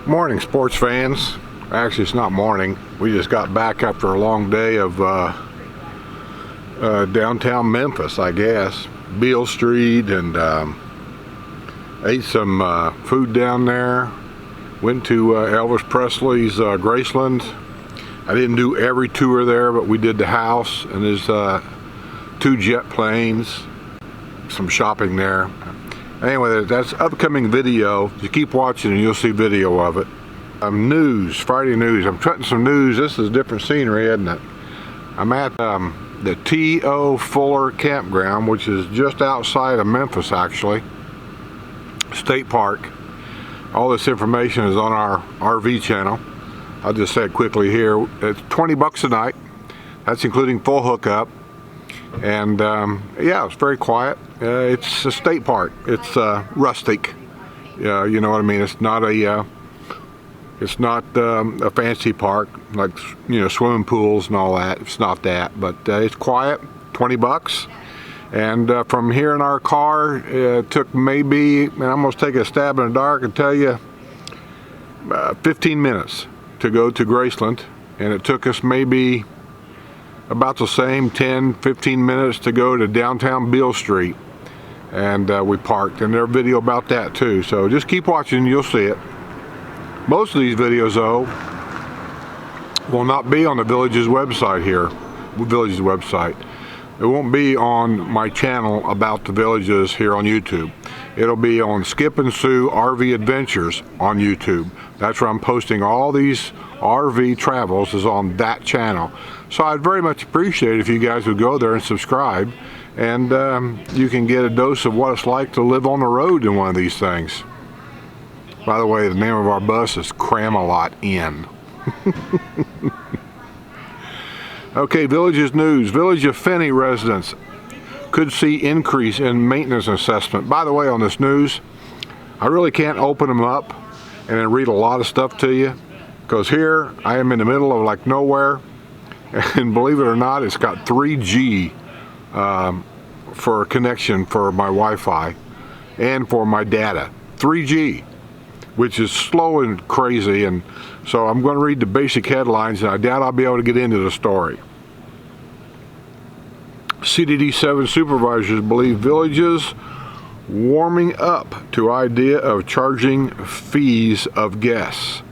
Morning, sports fans. Actually, it's not morning. We just got back after a long day of downtown Memphis, I guess. Beale Street, and ate some food down there. Went to Elvis Presley's Graceland. I didn't do every tour there, but we did the house and his 2 jet planes. Some shopping there. Anyway, that's upcoming video. You keep watching and you'll see video of it. News, Friday news. I'm cutting some news. This is different scenery, isn't it? I'm at the T.O. Fuller Campground, which is just outside of Memphis, actually. State Park. All this information is on our RV channel. I'll just say it quickly here. It's $20 a night. That's including full hookup. And yeah, it's very quiet. It's a state park. It's rustic. You know what I mean. It's not a fancy park like, you know, swimming pools and all that. It's not that, but it's quiet. $20. And from here in our car, it took maybe, and I'm gonna take a stab in the dark and tell you, 15 minutes to go to Graceland, and it took us maybe about the same 10-15 minutes to go to downtown Beale Street, and we parked, and there's a video about that too. So just keep watching, you'll see it. Most of these videos though will not be on the Village's website here. Village's website. It won't be on my channel about the Villages here on YouTube. It'll be on Skip and Sue RV Adventures on YouTube. That's where I'm posting all these RV travels, is on that channel. So I'd very much appreciate it if you guys would go there and subscribe, and you can get a dose of what it's like to live on the road in one of these things. By the way, the name of our bus is Cram-A-Lot Inn. Okay, Villages news. Village of Finney residents could see increase in maintenance assessment. By the way, on this news, I really can't open them up and then read a lot of stuff to you, because here I am in the middle of like nowhere, and believe it or not, it's got 3G for a connection for my Wi-Fi and for my data. 3G, which is slow and crazy, and so I'm going to read the basic headlines, and I doubt I'll be able to get into the story. CDD 7 supervisors believe Villages warming up to idea of charging fees of guests.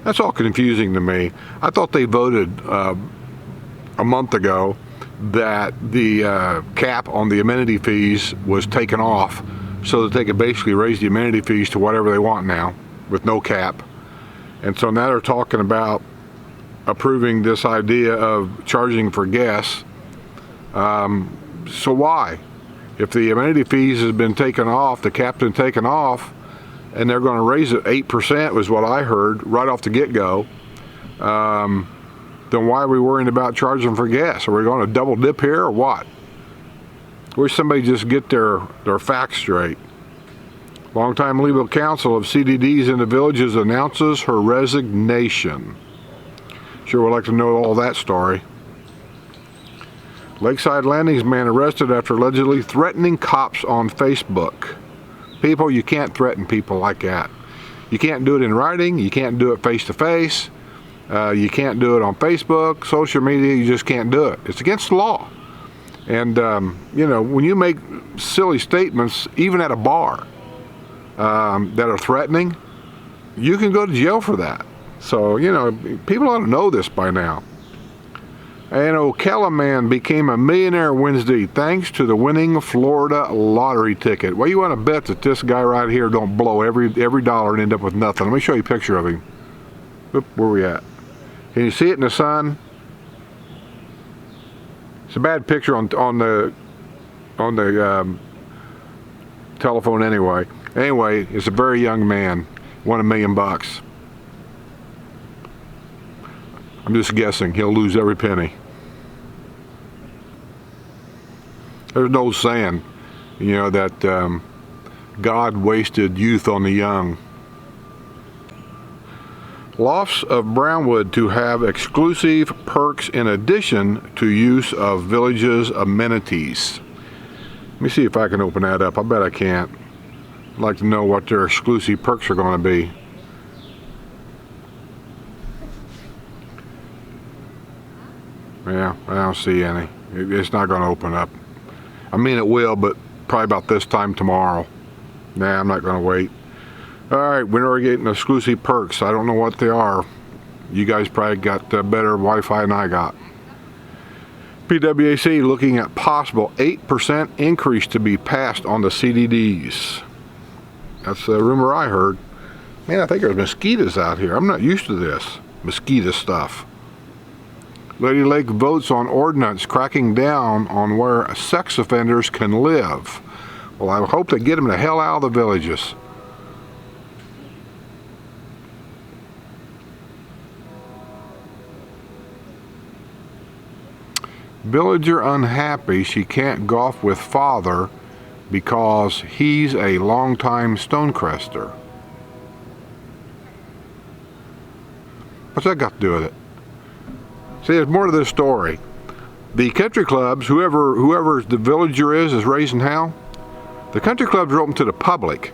That's all confusing to me. I thought they voted a month ago that the cap on the amenity fees was taken off, so that they could basically raise the amenity fees to whatever they want now with no cap. And so now they're talking about approving this idea of charging for guests. So why? If the amenity fees has been taken off, the cap's been taken off, and they're going to raise it 8% was what I heard right off the get-go, then why are we worrying about charging for gas? Are we going to double dip here or what? Wish somebody just get their facts straight. Longtime legal counsel of CDDs in the Villages announces her resignation. Sure would like to know all that story. Lakeside Landings man arrested after allegedly threatening cops on Facebook. People, you can't threaten people like that. You can't do it in writing. You can't do it face to face. You can't do it on Facebook, social media. You just can't do it. It's against the law. And you know, when you make silly statements, even at a bar, that are threatening, you can go to jail for that. So, you know, people ought to know this by now. An Ocala man became a millionaire Wednesday thanks to the winning Florida lottery ticket. Well, you want to bet that this guy right here don't blow every dollar and end up with nothing. Let me show you a picture of him. Oop, where we at? Can you see it in the sun? It's a bad picture on the telephone anyway. Anyway, it's a very young man. Won $1 million. I'm just guessing he'll lose every penny. There's no saying, you know, that God wasted youth on the young. Lofts of Brownwood to have exclusive perks in addition to use of Villages amenities. Let me see if I can open that up. I bet I can't. I'd like to know what their exclusive perks are going to be. Yeah, I don't see any. It's not going to open up. I mean, it will, but probably about this time tomorrow. Nah, I'm not going to wait. All right, we're getting exclusive perks. I don't know what they are. You guys probably got better Wi-Fi than I got. PWAC looking at possible 8% increase to be passed on the CDDs. That's the rumor I heard. Man, I think there's mosquitoes out here. I'm not used to this mosquito stuff. Lady Lake votes on ordinance cracking down on where sex offenders can live. Well, I hope they get them the hell out of the villages. Villager unhappy she can't golf with father because he's a longtime Stonecrester. What's that got to do with it? See, there's more to this story. The country clubs, whoever the villager is raising hell, the country clubs are open to the public.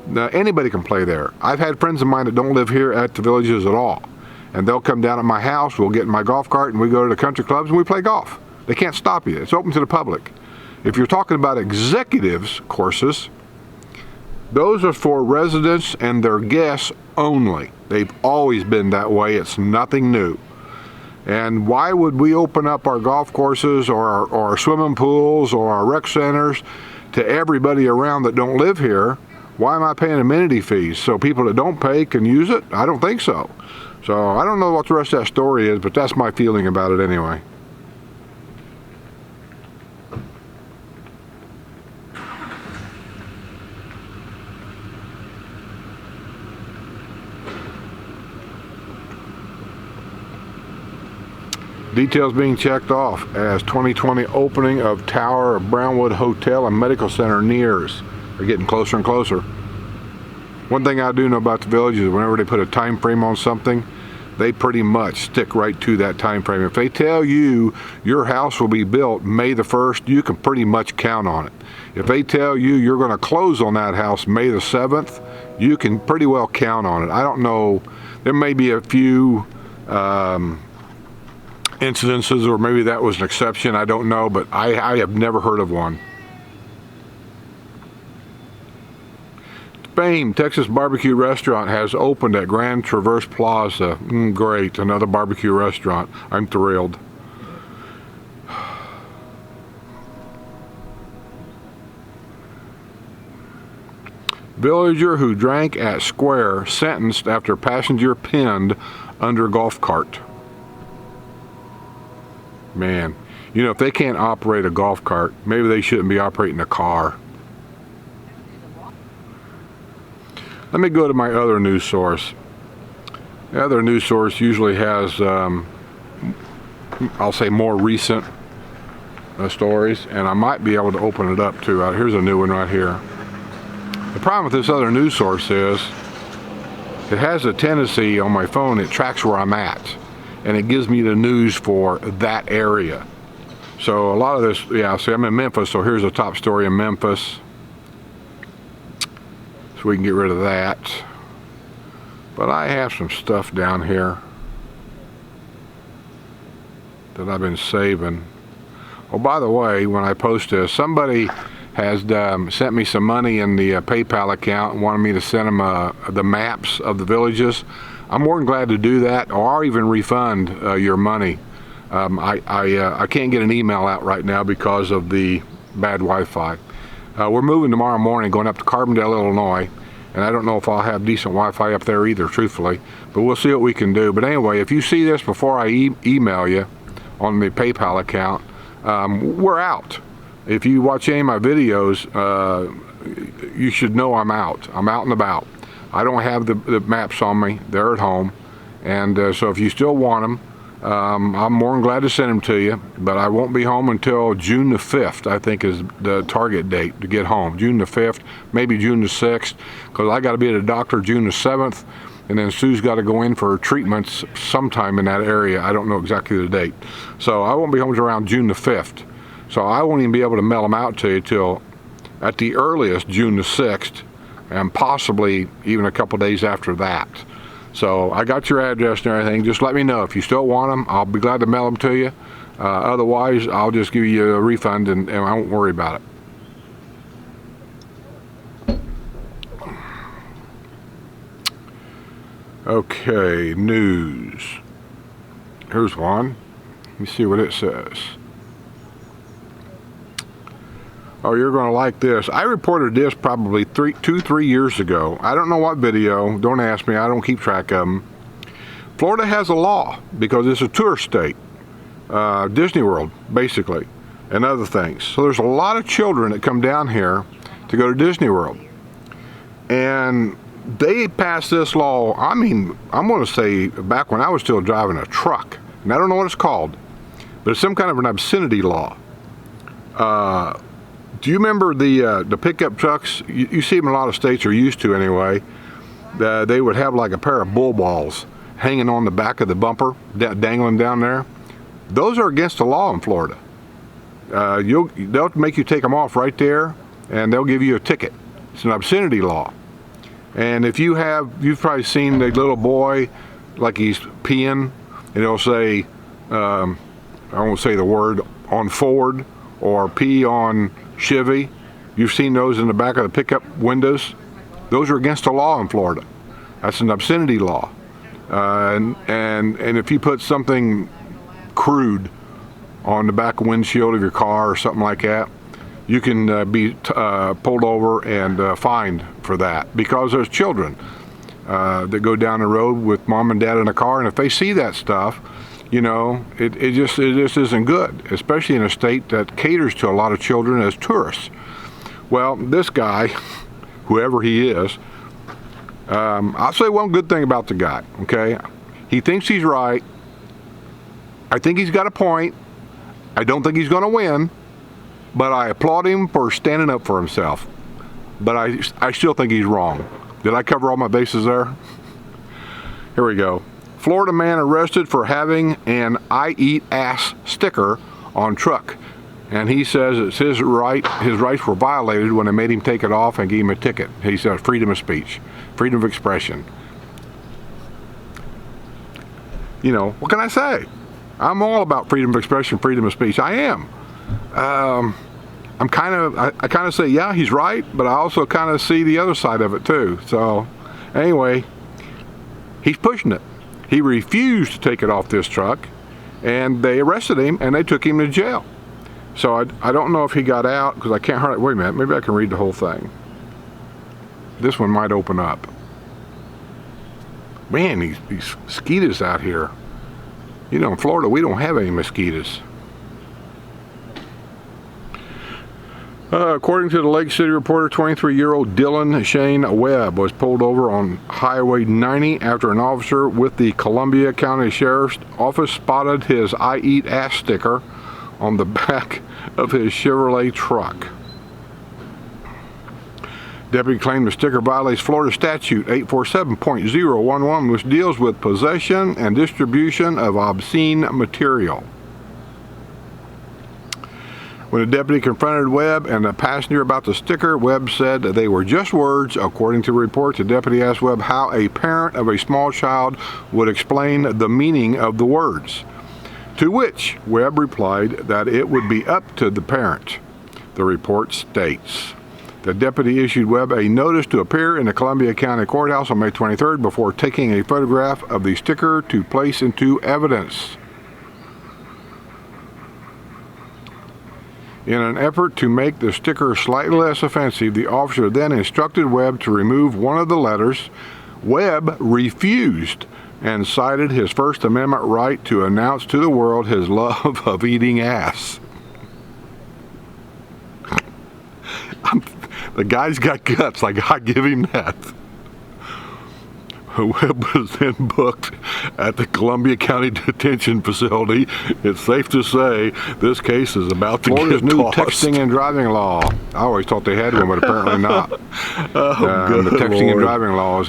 Now, anybody can play there. I've had friends of mine that don't live here at the villages at all. And they'll come down at my house, we'll get in my golf cart, and we go to the country clubs and we play golf. They can't stop you. It's open to the public. If you're talking about executives courses, those are for residents and their guests only. They've always been that way. It's nothing new. And why would we open up our golf courses or our swimming pools or our rec centers to everybody around that don't live here? Why am I paying amenity fees? So people that don't pay can use it? I don't think so. So I don't know what the rest of that story is, but that's my feeling about it anyway. Details being checked off as 2020 opening of Tower of Brownwood Hotel and Medical Center nears. They're getting closer and closer. One thing I do know about the village is whenever they put a time frame on something, they pretty much stick right to that time frame. If they tell you your house will be built May the 1st, you can pretty much count on it. If they tell you you're going to close on that house May the 7th, you can pretty well count on it. I don't know, there may be a few incidences, or maybe that was an exception, I don't know, but I have never heard of one. Fame Texas barbecue restaurant has opened at Grand Traverse Plaza. Great, another barbecue restaurant. I'm thrilled. Villager who drank at square sentenced after passenger pinned under golf cart. Man, you know, if they can't operate a golf cart, maybe they shouldn't be operating a car. Let me go to my other news source. The other news source usually has, I'll say, more recent stories, and I might be able to open it up too. Here's a new one right here. The problem with this other news source is it has a tendency on my phone, it tracks where I'm at, and it gives me the news for that area. So a lot of this, yeah, see, I'm in Memphis, so here's a top story in Memphis. So we can get rid of that. But I have some stuff down here that I've been saving. Oh, by the way, when I post this, somebody has sent me some money in the PayPal account and wanted me to send them the maps of the villages. I'm more than glad to do that, or I'll even refund your money. I can't get an email out right now because of the bad Wi-Fi. We're moving tomorrow morning, going up to Carbondale, Illinois, and I don't know if I'll have decent Wi-Fi up there either, truthfully, but we'll see what we can do. But anyway, if you see this before I email you on the PayPal account, we're out. If you watch any of my videos, you should know I'm out. I'm out and about. I don't have the maps on me. They're at home. And so if you still want them, I'm more than glad to send them to you, but I won't be home until June the 5th, I think is the target date to get home. June the 5th, maybe June the 6th, because I got to be at a doctor June the 7th, and then Sue's got to go in for treatments sometime in that area. I don't know exactly the date. So I won't be home until around June the 5th. So I won't even be able to mail them out to you till, at the earliest, June the 6th, and possibly even a couple days after that. So I got your address and everything. Just let me know if you still want them. I'll be glad to mail them to you. Otherwise, I'll just give you a refund and I won't worry about it. Okay, news. Here's one. Let me see what it says. Oh, you're going to like this. I reported this probably 3 years ago. I don't know what video. Don't ask me. I don't keep track of them. Florida has a law because it's a tourist state. Disney World, basically, and other things. So there's a lot of children that come down here to go to Disney World. And they passed this law, I mean, I'm going to say back when I was still driving a truck. And I don't know what it's called, but it's some kind of an obscenity law. Do you remember the pickup trucks? You see them in a lot of states, or used to anyway. They would have like a pair of bull balls hanging on the back of the bumper, dangling down there. Those are against the law in Florida. They'll make you take them off right there, and they'll give you a ticket. It's an obscenity law. And if you've probably seen the little boy, like he's peeing, and it'll say, I won't say the word, on Ford, or pee on Chevy. You've seen those in the back of the pickup windows. Those are against the law in Florida. That's an obscenity law. And if you put something crude on the back windshield of your car or something like that, you can be pulled over and fined for that, because there's children that go down the road with mom and dad in a car, and if they see that stuff, you know, it just isn't good, especially in a state that caters to a lot of children as tourists. Well, this guy, whoever he is, I'll say one good thing about the guy, okay? He thinks he's right. I think he's got a point. I don't think he's going to win, but I applaud him for standing up for himself. But I still think he's wrong. Did I cover all my bases there? Here we go. Florida man arrested for having an "I eat ass" sticker on truck. And he says it's his rights were violated when they made him take it off and gave him a ticket. He said freedom of speech, freedom of expression. You know, what can I say? I'm all about freedom of expression, freedom of speech. I am. I kind of say, yeah, he's right, but I also kind of see the other side of it too. So anyway, he's pushing it. He refused to take it off this truck, and they arrested him and they took him to jail. So I don't know if he got out, because I can't hardly, wait a minute, maybe I can read the whole thing. This one might open up. Man, these mosquitoes out here. You know, in Florida, we don't have any mosquitoes. According to the Lake City Reporter, 23-year-old Dylan Shane Webb was pulled over on Highway 90 after an officer with the Columbia County Sheriff's Office spotted his "I eat ass" sticker on the back of his Chevrolet truck. Deputy claimed the sticker violates Florida Statute 847.011, which deals with possession and distribution of obscene material. When the deputy confronted Webb and the passenger about the sticker, Webb said that they were just words. According to the report, the deputy asked Webb how a parent of a small child would explain the meaning of the words, to which Webb replied that it would be up to the parent. The report states the deputy issued Webb a notice to appear in the Columbia County Courthouse on May 23rd before taking a photograph of the sticker to place into evidence. In an effort to make the sticker slightly less offensive, the officer then instructed Webb to remove one of the letters. Webb refused and cited his First Amendment right to announce to the world his love of eating ass. The guy's got guts. I gotta give him that. Webb was then booked at the Columbia County Detention Facility. It's safe to say this case is about to get new tossed. Texting and driving law. I always thought they had one, but apparently not. The texting and driving law is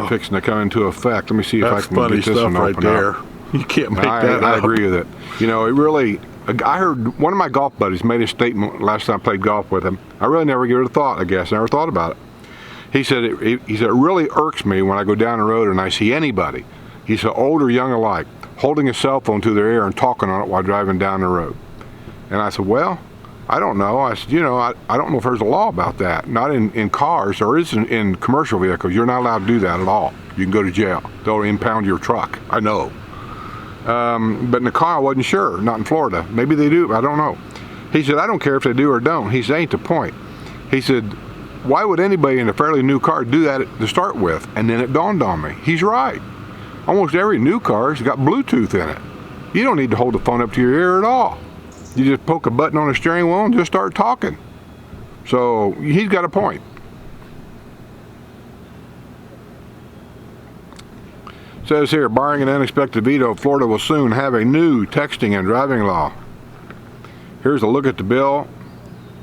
fixing to come into effect. Let me see if I can get this one open up. You can't make that up. I agree with it. You know, it really... I heard one of my golf buddies made a statement last time I played golf with him. I really never gave it a thought, I guess. Never thought about it. He said, it really irks me when I go down the road and I see anybody, he said, old or young alike, holding a cell phone to their ear and talking on it while driving down the road. And I said, well, I don't know. I said, I don't know if there's a law about that. Not in cars. There isn't in commercial vehicles. You're not allowed to do that at all. You can go to jail. They'll impound your truck. I know. But in the car, I wasn't sure. Not in Florida. Maybe they do. I don't know. He said, I don't care if they do or don't. He said, ain't the point. He said, why would anybody in a fairly new car do that to start with? And then it dawned on me. He's right. Almost every new car has got Bluetooth in it. You don't need to hold the phone up to your ear at all. You just poke a button on the steering wheel and just start talking. So he's got a point. It says here, barring an unexpected veto, Florida will soon have a new texting and driving law. Here's a look at the bill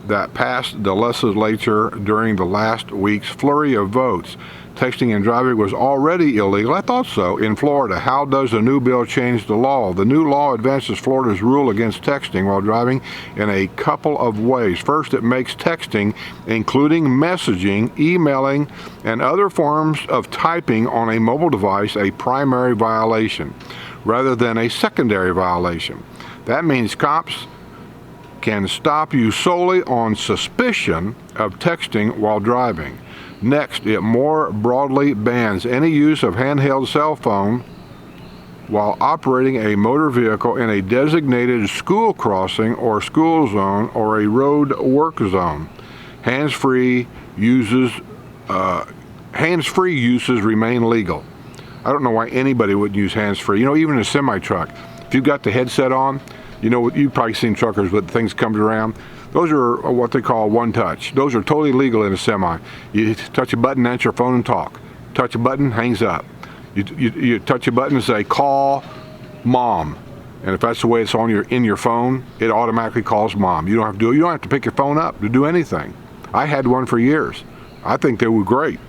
that passed the legislature during the last week's flurry of votes. Texting and driving was already illegal. I thought so. In Florida, how does the new bill change the law? The new law advances Florida's rule against texting while driving in a couple of ways. First, it makes texting, including messaging, emailing, and other forms of typing on a mobile device, a primary violation rather than a secondary violation. That means cops can stop you solely on suspicion of texting while driving. Next, it more broadly bans any use of handheld cell phone while operating a motor vehicle in a designated school crossing or school zone or a road work zone. Hands-free uses remain legal. I don't know why anybody wouldn't use hands-free. Even in a semi-truck, if you've got the headset on, you've probably seen truckers with things coming around. Those are what they call one touch. Those are totally legal in a semi. You touch a button, answer your phone and talk. Touch a button, hangs up. You touch a button and say, call mom. And if that's the way it's in your phone, it automatically calls mom. You don't have to do it. You don't have to pick your phone up to do anything. I had one for years. I think they were great.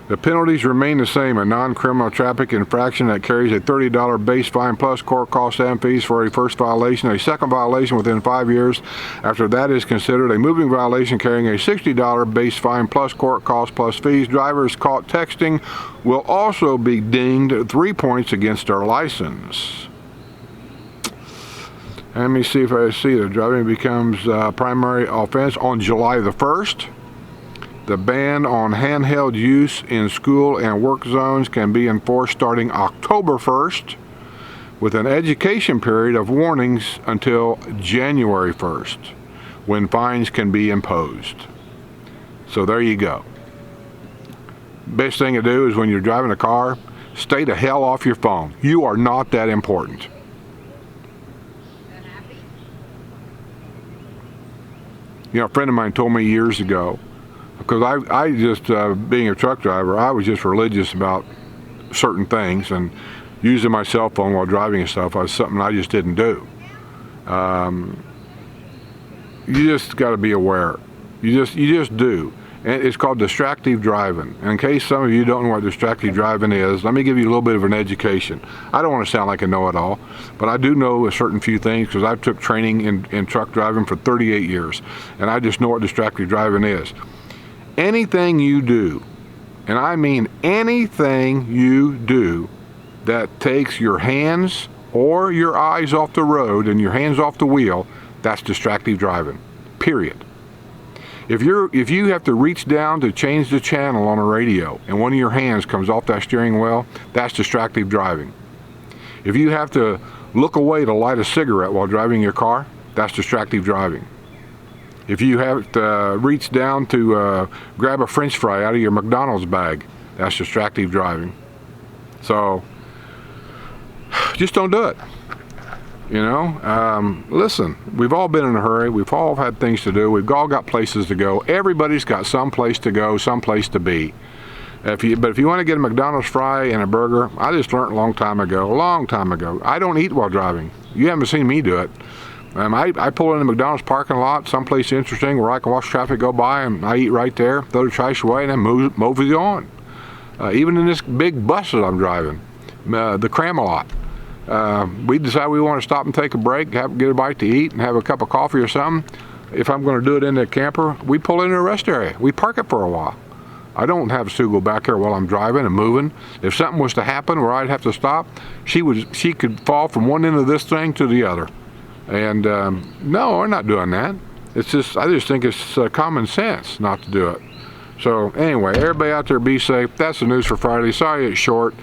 The penalties remain the same. A non-criminal traffic infraction that carries a $30 base fine plus court costs and fees for a first violation. A second violation within 5 years after that is considered a moving violation carrying a $60 base fine plus court costs plus fees. Drivers caught texting will also be dinged 3 points against their license. Let me see if I see the driving becomes primary offense on July the 1st. The ban on handheld use in school and work zones can be enforced starting October 1st, with an education period of warnings until January 1st, when fines can be imposed. So there you go. Best thing to do is when you're driving a car, stay the hell off your phone. You are not that important. A friend of mine told me years ago, because I just, being a truck driver, I was just religious about certain things, and using my cell phone while driving and stuff was something I just didn't do. You just got to be aware. You just do. And it's called distractive driving. And in case some of you don't know what distractive driving is, let me give you a little bit of an education. I don't want to sound like a know-it-all, but I do know a certain few things because I took training in truck driving for 38 years, and I just know what distractive driving is. Anything you do, and I mean anything you do that takes your hands or your eyes off the road and your hands off the wheel, that's distractive driving, period. If you have to reach down to change the channel on a radio and one of your hands comes off that steering wheel, that's distractive driving. If you have to look away to light a cigarette while driving your car, that's distractive driving. If you have to reach down to grab a French fry out of your McDonald's bag, that's distractive driving. So just don't do it. Listen, we've all been in a hurry. We've all had things to do. We've all got places to go. Everybody's got some place to go, some place to be. But if you want to get a McDonald's fry and a burger, I just learned a long time ago. I don't eat while driving. You haven't seen me do it. I pull in the McDonald's parking lot, someplace interesting where I can watch traffic go by, and I eat right there, throw the trash away, and then move it on. Even in this big bus that I'm driving, the Cram-A-Lot, we decide we want to stop and take a break, get a bite to eat, and have a cup of coffee or something. If I'm going to do it in the camper, we pull in a rest area. We park it for a while. I don't have Sue go back there while I'm driving and moving. If something was to happen where I'd have to stop, she could fall from one end of this thing to the other. And no, we're not doing that. It's just, I just think it's common sense not to do it. So anyway, everybody out there be safe. That's the news for Friday. Sorry it's short,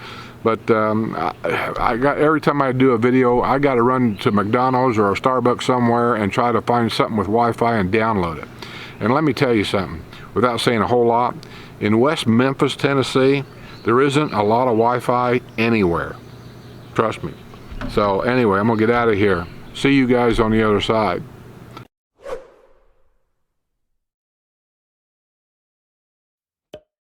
but I got, every time I do a video, I got to run to McDonald's or a Starbucks somewhere and try to find something with Wi-Fi and download it. And let me tell you something, without saying a whole lot, in West Memphis, Tennessee, there isn't a lot of Wi-Fi anywhere. Trust me. So anyway, I'm gonna get out of here. See you guys on the other side.